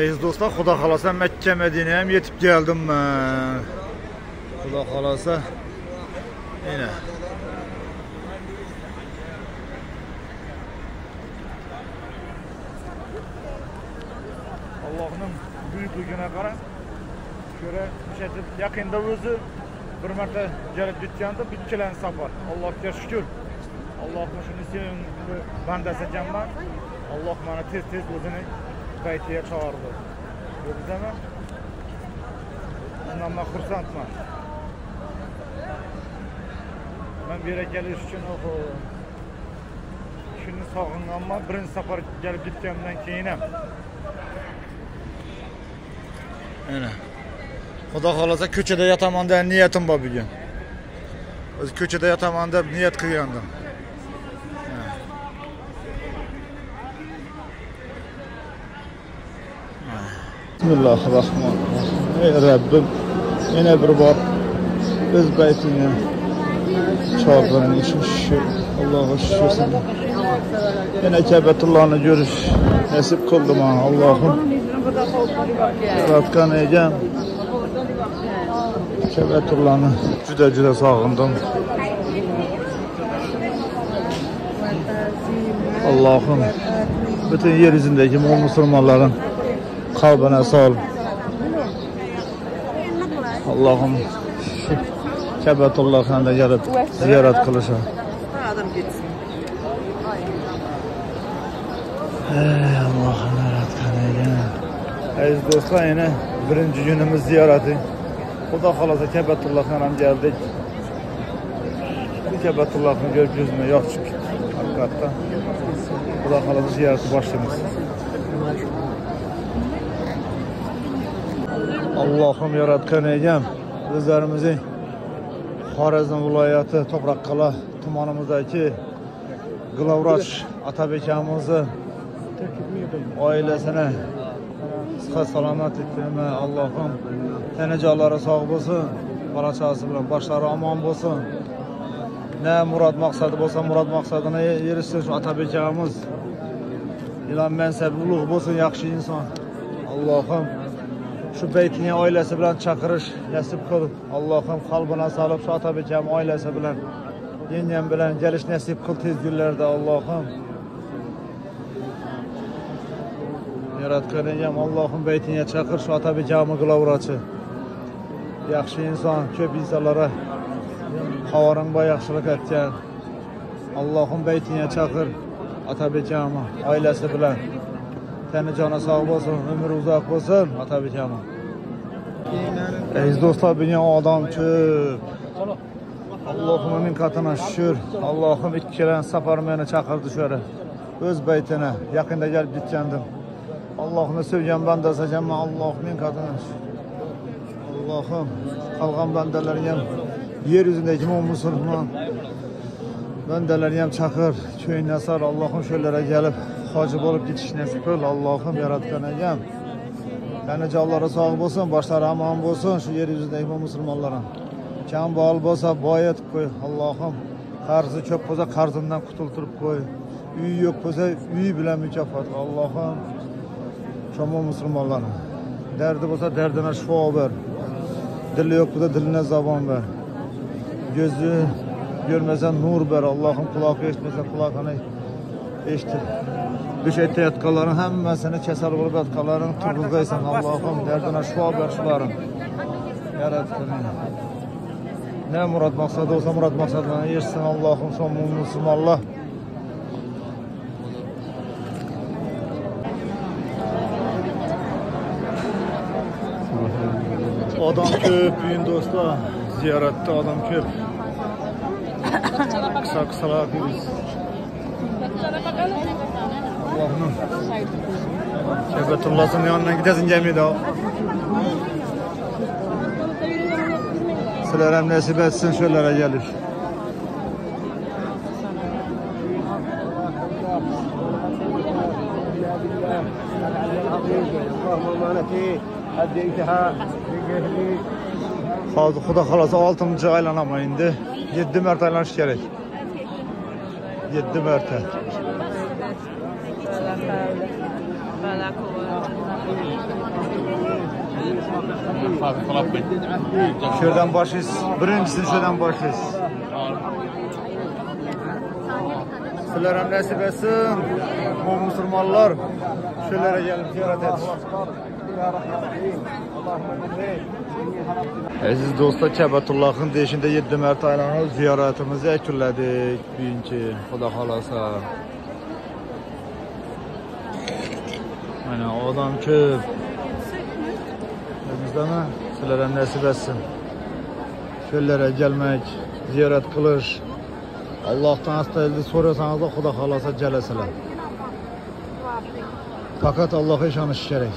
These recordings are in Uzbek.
Aziz do'stlar, xudo xolasa Makka Madinaga ham yetib keldim men. Xudo xolasa yana Allohning buyukligine qarang. Şöyle müşetib yaqinda o'zi bir marta kelib ketganda bittalan safar. Allohga shukr. Allohning shuni sevimli bandasi ekanman. Alloh meni tez o'zini baytiga chaqirdi. Ko'rdingizmi? Bundan men xursandman. Men bu yerga kelish uchun shuni sog'inganman. Birinchi safar kelib ketgandan keyin ham. Ana. Xudo xolasa ko'chada yotaman degan niyatim bor bugun. O'z ko'chada yotaman deb niyat qilgandim. Bismillahirrahmanirrahim. Ey Rabbim, yana bir bor o'z baytingga chaqirgan shu Allohga shukr sana. Yana Ka'batullohni ko'rish nasib qildi menga Allohim. Yaratgan ekan. Ka'batullohni juda sog'indim. Allohim bütün yer yüzündeki musulmonlarning qalbine sol. Allah'ım Ka'batullah'ını gelip ziyaret kılışa. Adam gitsin. Ey Allah'ım yaratgan ekan. Aziz do'stlar, yine birinci günümüz ziyareti. Xudo xolasa Ka'batullah'ga ham geldik. Ka'batullah'ni görüp yüzüme yoq chiqdi. Hakikaten. Xudo xolasa ziyareti başlayamiz. Allah'ım yaratgan ekan. Bizlerimizin Xorazm viloyati To'qroqqala tumanimizdagi Glavrash Atabekamizni oilasini sihat salomatlikni Allohim tanajonlari sog' bo'lsin, barchasi bilan boshlari omon bo'lsin. Ne murod maqsadi bo'lsa, murod maqsadini erishsin shu Atabekamiz. Ilon mansabi ulug' bo'lsin, yaxshi inson. Allohim şu beytini ailesi bilen çakırış nasip kıl. Allah'ım kalbine salıp şu Atabekam ailesi bilen yengem bilen geliş nasip kıl tez günlerde Allah'ım. Yaratgan ekan Allah'ım beytine çakır şu Atabekamı Glavraçı. Yaxshi inson, köp insonlara qavarangba yaxshilik etgan. Allohim beytine çakır Atabekamı ailesi bilen. Teni cana sağ olsun, ömür uzak olsun Atabekami. Aziz do'stlar, bugün adam köp. Allohim min katına şükür. Allohim ikkilan safar meni chaqirdi şöyle. O'z baytine yaqinda kelib ketgandim. Allohni sevgan bandasi ekanman. Alloh min katına şükür. Allohim qolgan bandalarga ham yer yuzidagi musulmon bandalarga ham chaqir, ko'ngli sar. Allohim shularga kelib hoji bo'lib ketish nasib qil. Allohim yaratgan ekan. Yani canları sağ olsun, başları aman olsun, şu yer yüzündeki musulmonlara. Kam bol bo'lsa boyat koy. Allohim qarzi ko'p bo'lsa qarzından qutultirib koy. Uy yo'q bo'lsa uy bilan mukofot. Allohim şomo musulmonlarga. Derdi bo'lsa derdine shifo ber. Dili yo'q bo'lsa diline zabon ber. Gözü görmesen nur ber. Allohim quloq eshitmasa quloqini eshittir. Düş etiyatkaların hemmesini keser vurup yatkaların turguzdaysan Allah'ım derdine şifa ver şuların. Yarattın. Ne murad maksadı olsa murad maksadına yersin Allah'ım son mumlusun Allah. Adam köp büyün dostlar. Ziyarette adam köp. Kısalar biz. Allah'ım. Ka'batullah'ın yanına gidesin cemiyede o. Sizler hem nasip etsin şöylere gelir. Hazır Xudo xolasa 6-cı aylanaman indi. 7 mərtə aylanish kerak. 7 mərtə. ولا قوة Şuradan başlayız. Birincisini şuradan başlayız. Sizlere nasip etsin. Bu Müslümanlar şöylere gelip ziyaret et. Aziz do'stlar, Ka'batullah'ın deyishinde 7 marta aylanib ziyoratimizni yakunladik. Birinchi, Xudo xolasa. Mana odam ko'p. Bizdami? Sizlarga nasib etsin. Şöylere gelmek, ziyorat qilish. Allohdan astoydil so'rasangiz, Xudo xolasa jalasalar. Fakat Allah'a ishonish kerak.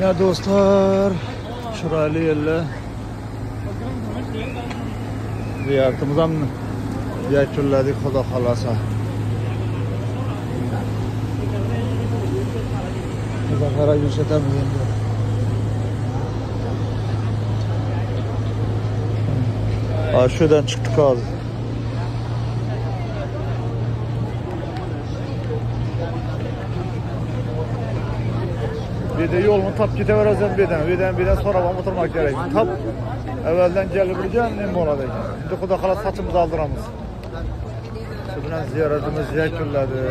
Ya dostlar, chiroyli yerlar. Ziyoratimizni ham yakunladik, Xudo xolasa. Biza qarab yurishamiz endi. Şuradan çıktık abi. Bir de yolunu tap gidevereceğim birden sonra bana oturmak gerek. Tap evvelden gelebileceğim ne molada. Şimdi Xudo xolasa saçımızı aldıramız. Şu bilan ziyoratimiz yakunladi.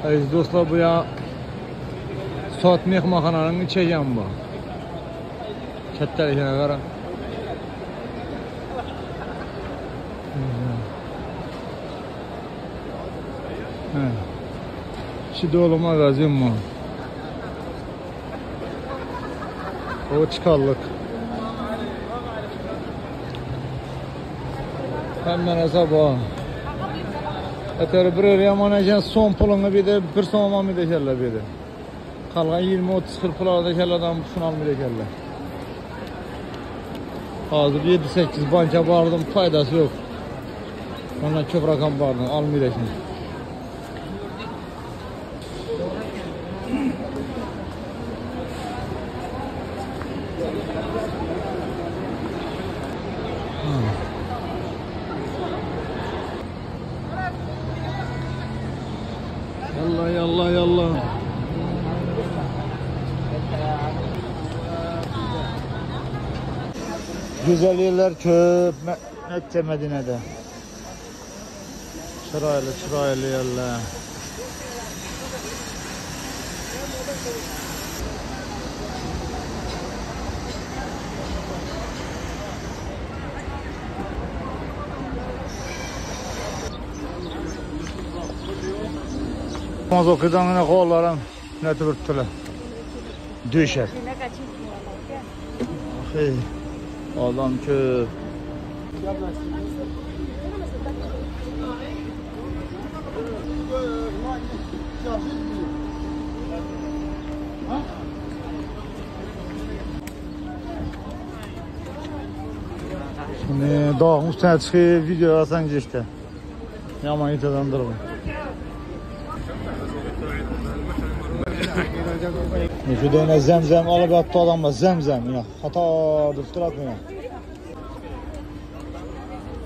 Aziz do'stlar, bu ya soat mehmonxonaning ichagi ham bu. Kattaligini qarang. Şu dolu magazin mi? O çıkarlık. Hemen hesap o. Öteri bir yaman ekan son pulunu bir de bir son almaydı ekanlar bir de. Kalgan 20-30 pullarda ekanlardan şunu almaydı ekanlar. Hazır 7-8 banka vardım, faydası yok. Ondan çok rakam vardı, almaydı ekanlar. Yallah. Güzel yerler köp Mekke Medine'de. Çıraylı yerler. Namaz okudan yine kollarım ne tübürttüler. Düşer. Adam köp. Şimdi dağın üstüne çıkıyor, video alsan işte. Yaman itadan durma. Şu döne zemzem alıp yaptı adamla zemzem ya. Hata durdurak mı ya?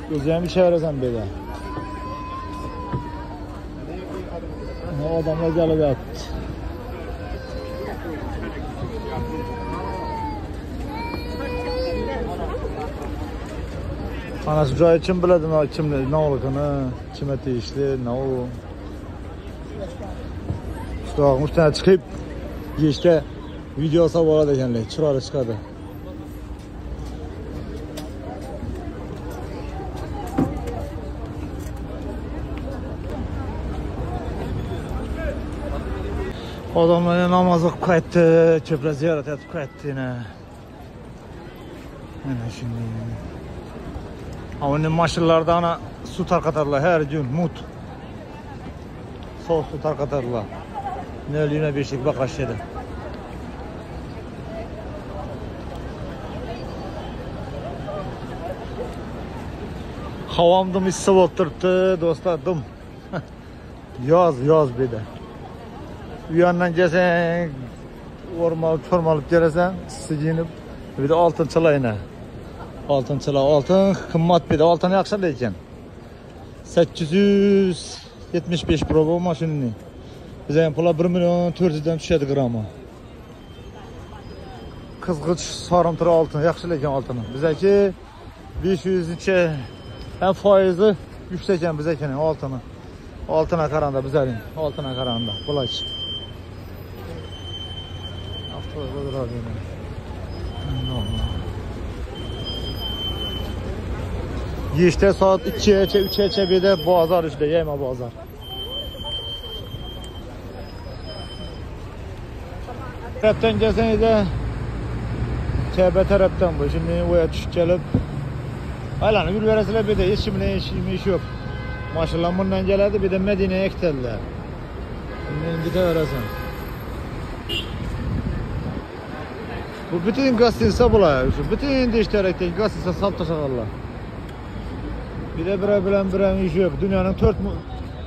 Gözlerimi çeviresen böyle. O adamla gelip yaptı. Anası joy kim biladi kimni navligini, kime tegishli, nav. Dağın üstüne çıkıp işte video olsa bo'ladi ekanlar, chiroyli chiqadi. Odamlar namoz o'qib qaytdi, ko'plar ziyorat etib qaytdi yana. Mana shunday. Avni mashinalarda ana suv tarqatarlar har kun, mut. Sovuq suv tarqatarlar. 0.5'lik bakaş yedi. Havamdım issiq bo'lib turibdi, do'stlar, dim. Yoz bir de. Bu yandan gelsang, çormalib kelasan, sig'inib. Bir de oltin chilayna. Oltin qimmat bir de oltin yaxshi lekin. 875 proba mashinani. Bizga ham pula 1 million 400 dan tushadi gramma. Qizg'ich sorimtir oltin, yaxshi lekin oltini. Bizaki 500 cha ham foizi yuksekkan bizakining oltini. Oltina qaranda bizaning, oltina qaranda. Qulach. Yeshte soat 2'ye 3'ye bir de bozor işte, yema bozor. Taraftan gelseniz de Çebe taraftan bu. Şimdi oya düşüp gelip aylanıp yürüveresiler, bir de hiç kimle iş yok. Maşallah bundan geledi, bir de Medine'ye ekteldiler. Şimdi gide veresen. Bu bütün gazetesi bula, bütün dişlerekteki gazetesi salta şakallar. Bir de bilen iş yok. Dünyanın 4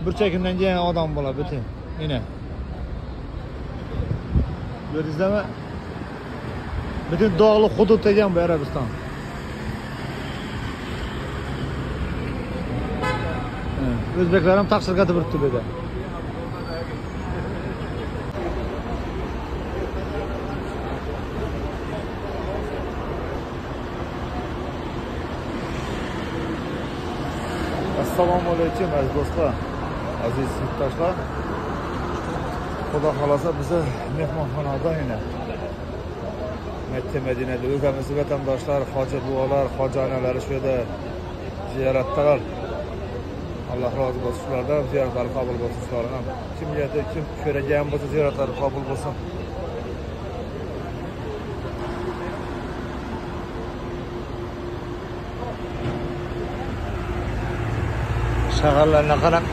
burçekinden gelen adam bula bütün. Yine. Gördünüz mi? Bütün dağlık hudut eken bu Arabistan. Özbeklerim taksirgatı birikti bir de. Assalomu alaykum aziz do'stlar, aziz yurtdoshlar. Xudo xolasa bizni mehmonxonada yine Makka Madinada o'zimiz vatandoshlar, hoji buvalar, hoji onalar shu yerda ziyoratdalar. Alloh rozi bo'lsin shulardan, ziyoratlari qabul bo'lsin shulardan. Kimga kim ko'ragan bo'lsa ziyoratlari qabul bo'lsin. Shaharlarga qarab,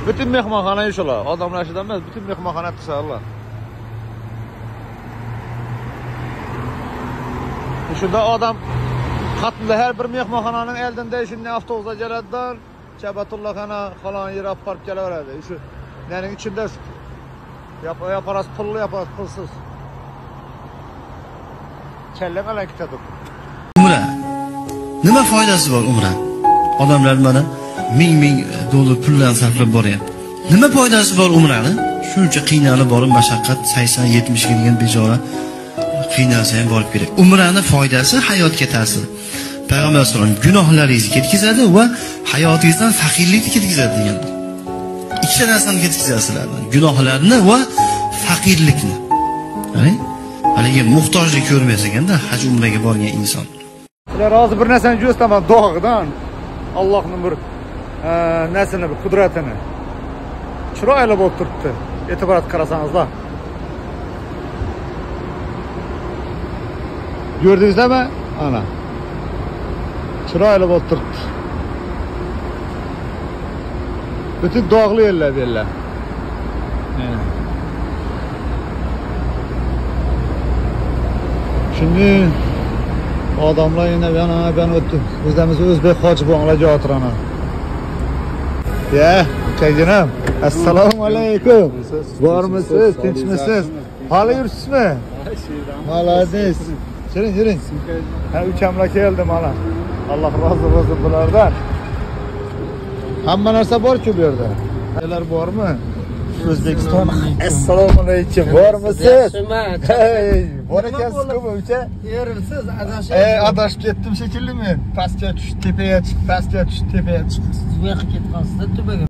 bütün mehmonxona ishlar, odamlar ishidan emas, bütün mehmonxona tishlar. Şurada adam katında her bir mehmonxonaning eldinde şimdi avtobusda geladilar. Çabatullah xana falan yer aparıp gelaveradi. Şu nening içinde yaparas pullu yaparas pulsuz. Kelle qala kitadı. Umra. Nima foydasi bor umra? Odamlar mana ming dollar pullarni sarflab boryapti. Nima foydasi bor umrani? Shuncha qiynalib borib mashaqqat 80-70 kelgan bechora qiynalsa ham borib kerak. Umrani foydasi hayotga ta'sir. Payg'ambar sollallohu alayhi gunohlaringizni ketkazadi va hayotingizdan faqirlikni ketkazadi degan. Ikkita narsani ketkazasizlar. Gunohlarni va faqirlikni. Haligi muhtojlik ko'rmaysiz ekanda haj umraga borgan inson. Ular hozir bir narsani jo'staman dog'idan. Allohning bir narsani, bir qudratini. Chiroyli bo'lib turibdi. E'tibor qarasangizlar. Gördünüzmi? Ana. Chiroyli bo'lib turibdi. Bütün dog'li yerlar bellar. Şimdi adamlar yine ben öttüm. Bizimiz Özbek hoji buvalar jo'tirana. Ya, kayginam. Assalomu alaykum. Bormisiz? Tinchmisiz? Hali yuribsizmi? Malades. Yürüyün. Ha, 3 amla geldim ana. Allah razı olsun bulardan. Hamma narsa bor-ku bu yerda. Neler bor mu? O'zbekiston. Assalomu alaykum. Bormisiz? Hey, bor ekansiz-ku bu ucha? Yersiz adashib. Adashib ketdim shekilli men. Pastga tushib, tepaga chiqib, pastga tushib, tepaga chiqib. Siz bu yoqqa ketib qolsiz-da, tubaga.